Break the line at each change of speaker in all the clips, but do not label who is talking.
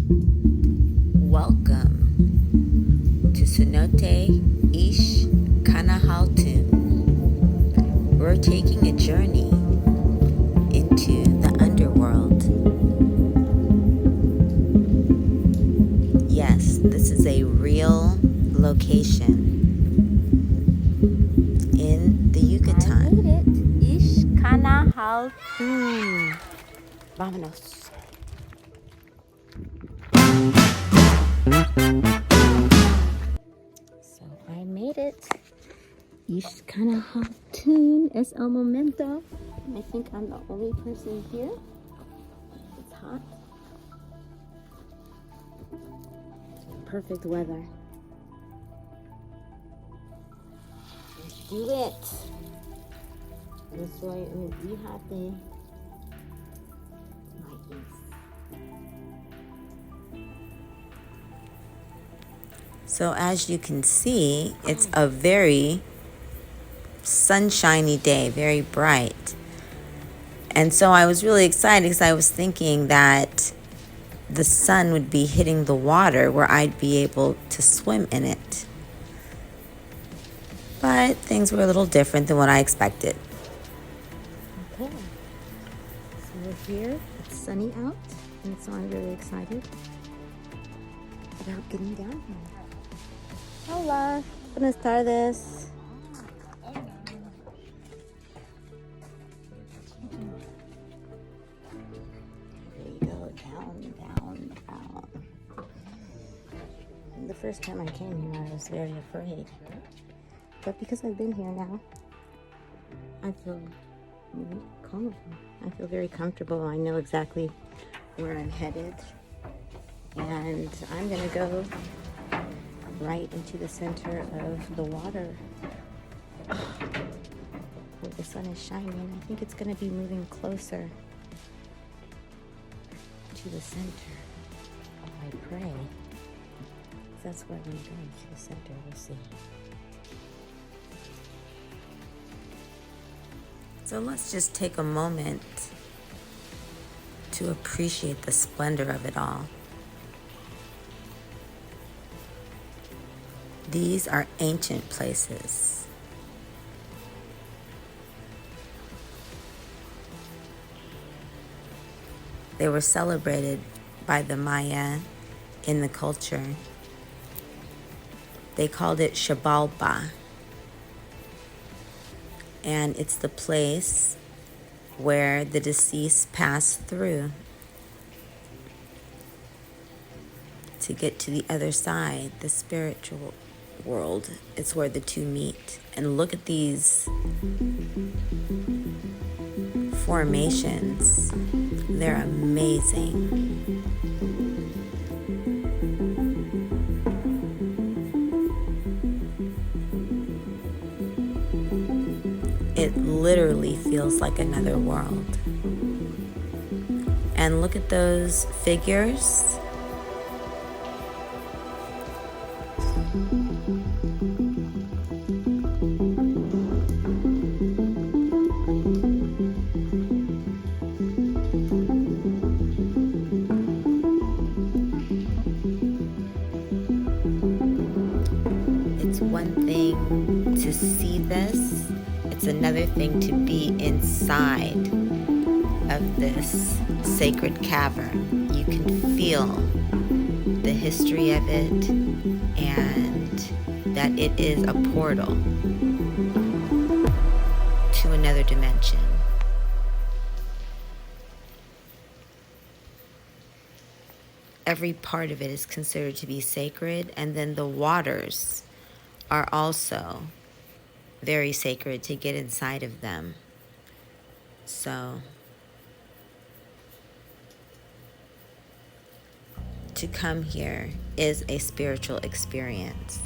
Welcome to Cenote XCANAHALTUN. We're taking a journey into the underworld. Yes, this is a real location in the Yucatan.
I made it. XCANAHALTUN. Vámonos. So I made it. XCANAHALTUN es el momento. I think I'm the only person here. It's hot. Perfect weather. Let's do it. Estoy en el día de maíz.
So as you can see, it's a very sunshiny day, very bright. And so I was really excited because I was thinking that the sun would be hitting the water where I'd be able to swim in it. But things were a little different than what I expected.
Okay. So we're here. It's sunny out, and so I'm really excited about getting down here. Hola. Buenas tardes. There you go. Down, down, down. The first time I came here, I was very afraid. But because I've been here now, I feel really calm. I feel very comfortable. I know exactly where I'm headed. And I'm going to go right into the center of the water where the sun is shining. I think it's going to be moving closer to the center. I pray. That's where I'm going to go, to the center. We'll see.
So let's just take a moment to appreciate the splendor of it all. These are ancient places. They were celebrated by the Maya in the culture. They called it Xibalba. And it's the place where the deceased pass through to get to the other side, the spiritual world. It's where the two meet. And look at these formations. They're amazing. It literally feels like another world. And look at those figures. It's one thing to see this. It's another thing to be inside of this sacred cavern. You can feel the history of it and that it is a portal to another dimension. Every part of it is considered to be sacred, and then the waters are also very sacred to get inside of them. So to come here is a spiritual experience.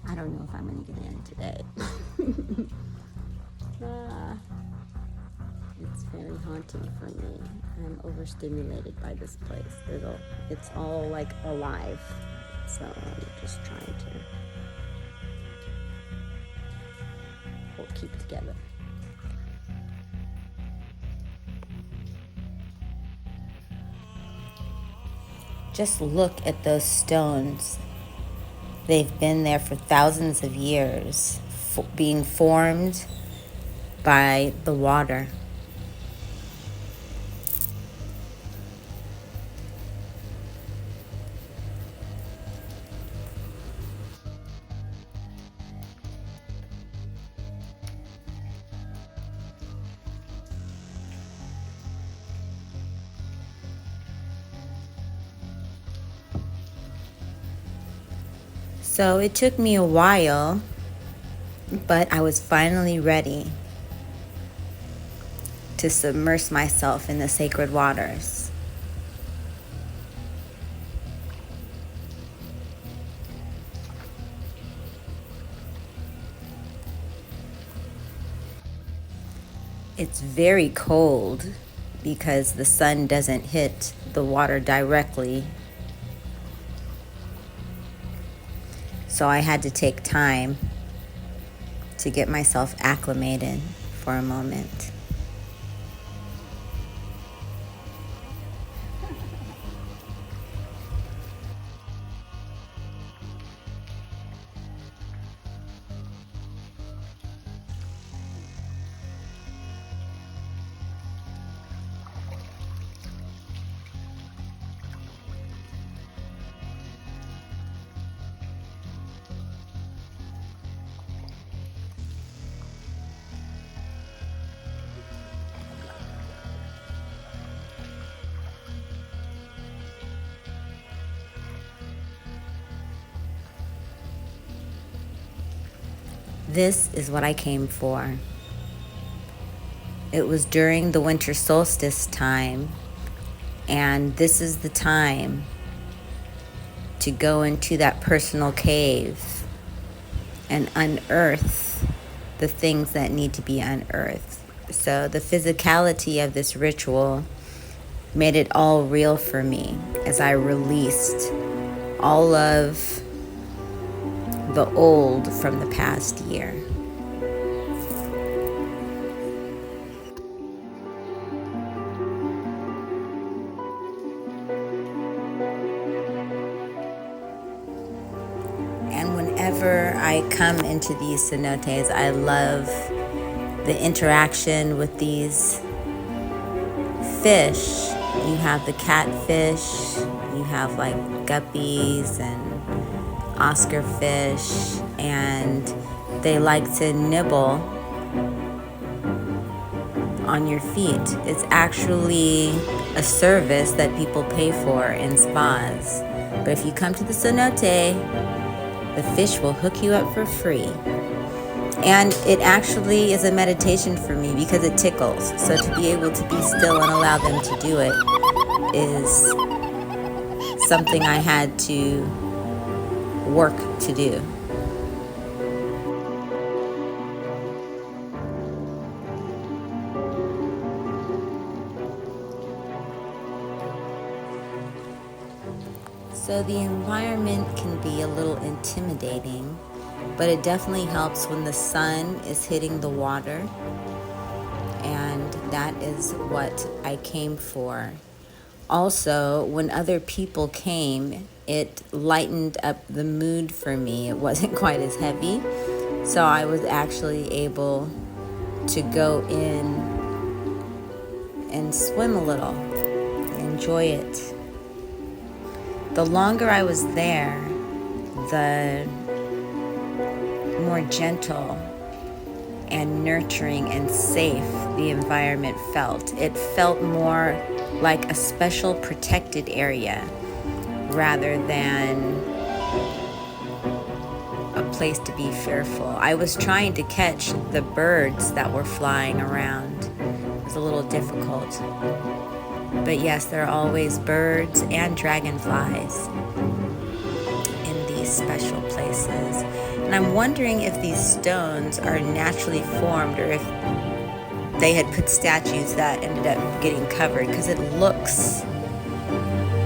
I don't know if I'm going to get in today. It's very haunting for me. I'm overstimulated by this place. It's all like alive. So I'm just trying to keep it together.
Just look at those stones. They've been there for thousands of years, being formed by the water. So it took me a while, but I was finally ready to submerge myself in the sacred waters. It's very cold because the sun doesn't hit the water directly. So I had to take time to get myself acclimated for a moment. This is what I came for. It was during the winter solstice time, and this is the time to go into that personal cave and unearth the things that need to be unearthed. So the physicality of this ritual made it all real for me as I released all of the old from the past year. And whenever I come into these cenotes, I love the interaction with these fish. You have the catfish, you have like guppies and Oscar fish, and they like to nibble on your feet. It's actually a service that people pay for in spas. But if you come to the cenote, the fish will hook you up for free. And it actually is a meditation for me because it tickles. So to be able to be still and allow them to do it is something I had to work to do. So the environment can be a little intimidating, but it definitely helps when the sun is hitting the water, and that is what I came for. Also, when other people came, it lightened up the mood for me. It wasn't quite as heavy, so I was actually able to go in and swim a little, enjoy it. The longer I was there, the more gentle and nurturing and safe the environment felt. It felt more like a special protected area rather than a place to be fearful. I was trying to catch the birds that were flying around. It was a little difficult. But yes, there are always birds and dragonflies in these special places. And I'm wondering if these stones are naturally formed or if they had put statues that ended up getting covered, because it looks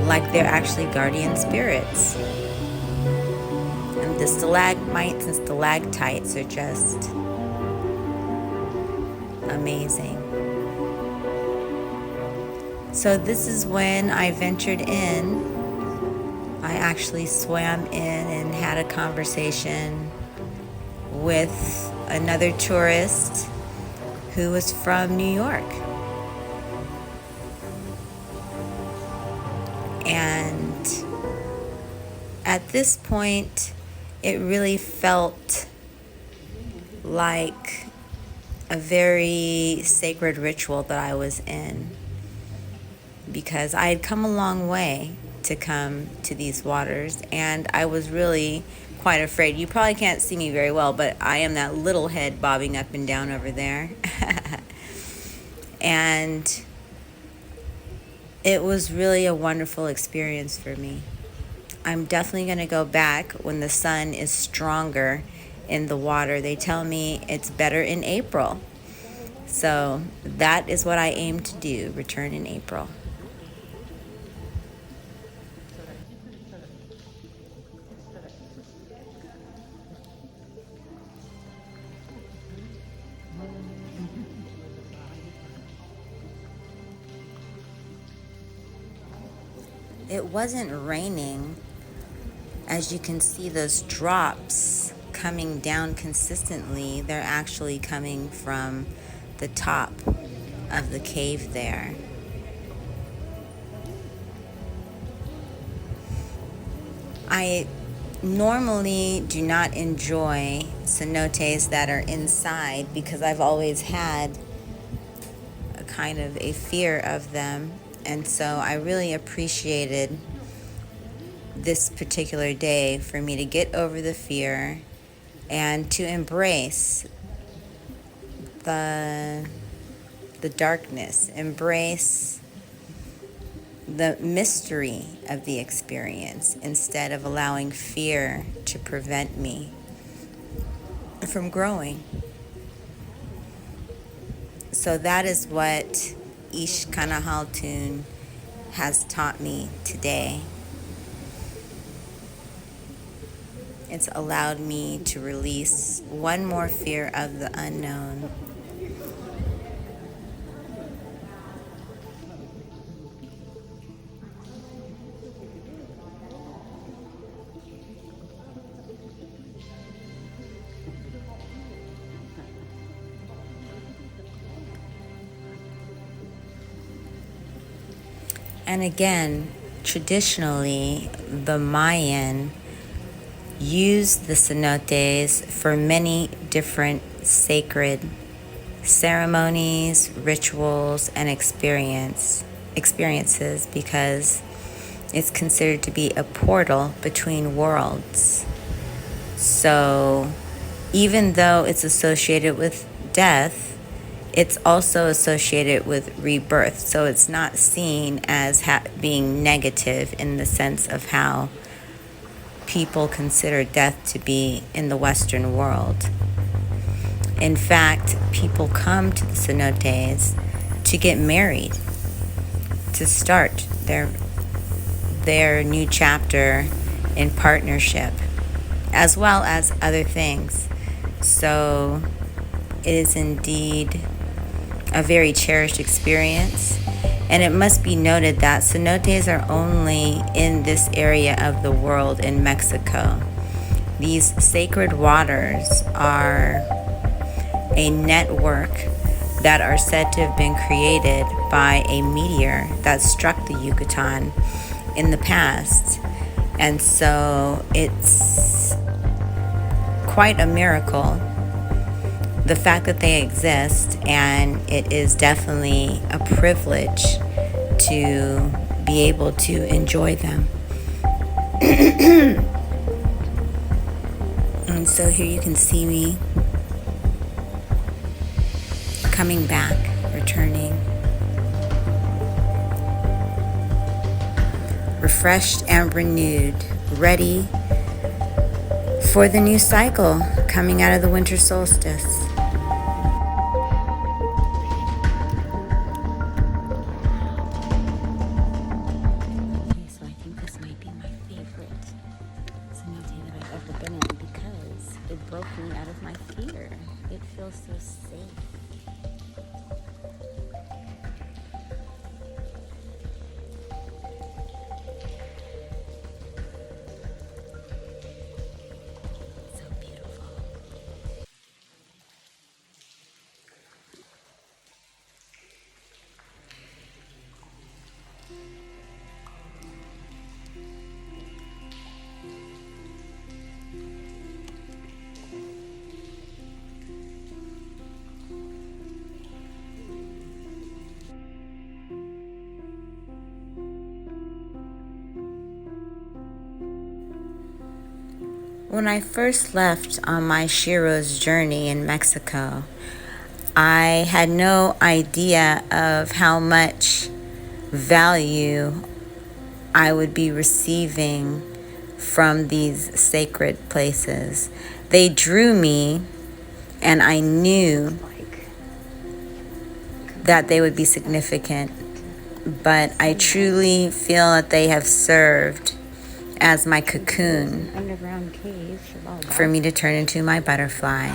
like they're actually guardian spirits. And the stalagmites and stalactites are just amazing. So this is when I ventured in. I actually swam in and had a conversation with another tourist who was from New York. And at this point, it really felt like a very sacred ritual that I was in, because I had come a long way to come to these waters, and I was really quite afraid. You probably can't see me very well, but I am that little head bobbing up and down over there. And it was really a wonderful experience for me. I'm definitely going to go back when the sun is stronger in the water. They tell me it's better in April. So that is what I aim to do, return in April. It wasn't raining. As you can see, those drops coming down consistently, they're actually coming from the top of the cave there. I normally do not enjoy cenotes that are inside, because I've always had a kind of a fear of them. And so I really appreciated this particular day for me to get over the fear and to embrace the darkness, embrace the mystery of the experience, instead of allowing fear to prevent me from growing. So that is what XCANAHALTUN has taught me today. It's allowed me to release one more fear of the unknown. And again, traditionally, the Mayan used the cenotes for many different sacred ceremonies, rituals, and experiences, because it's considered to be a portal between worlds. So even though it's associated with death, it's also associated with rebirth. So it's not seen as being negative in the sense of how people consider death to be in the Western world. In fact, people come to the cenotes to get married, to start their new chapter in partnership, as well as other things. So it is indeed a very cherished experience. And it must be noted that cenotes are only in this area of the world in Mexico. These sacred waters are a network that are said to have been created by a meteor that struck the Yucatan in the past. And so it's quite a miracle, the fact that they exist, and it is definitely a privilege to be able to enjoy them. And so here you can see me coming back, returning, refreshed and renewed, ready for the new cycle coming out of the winter solstice.
feel so safe. So beautiful.
When I first left on my Shiro's journey in Mexico, I had no idea of how much value I would be receiving from these sacred places. They drew me, and I knew that they would be significant, but I truly feel that they have served as my cocoon
Underground caves
for me to turn into my butterfly.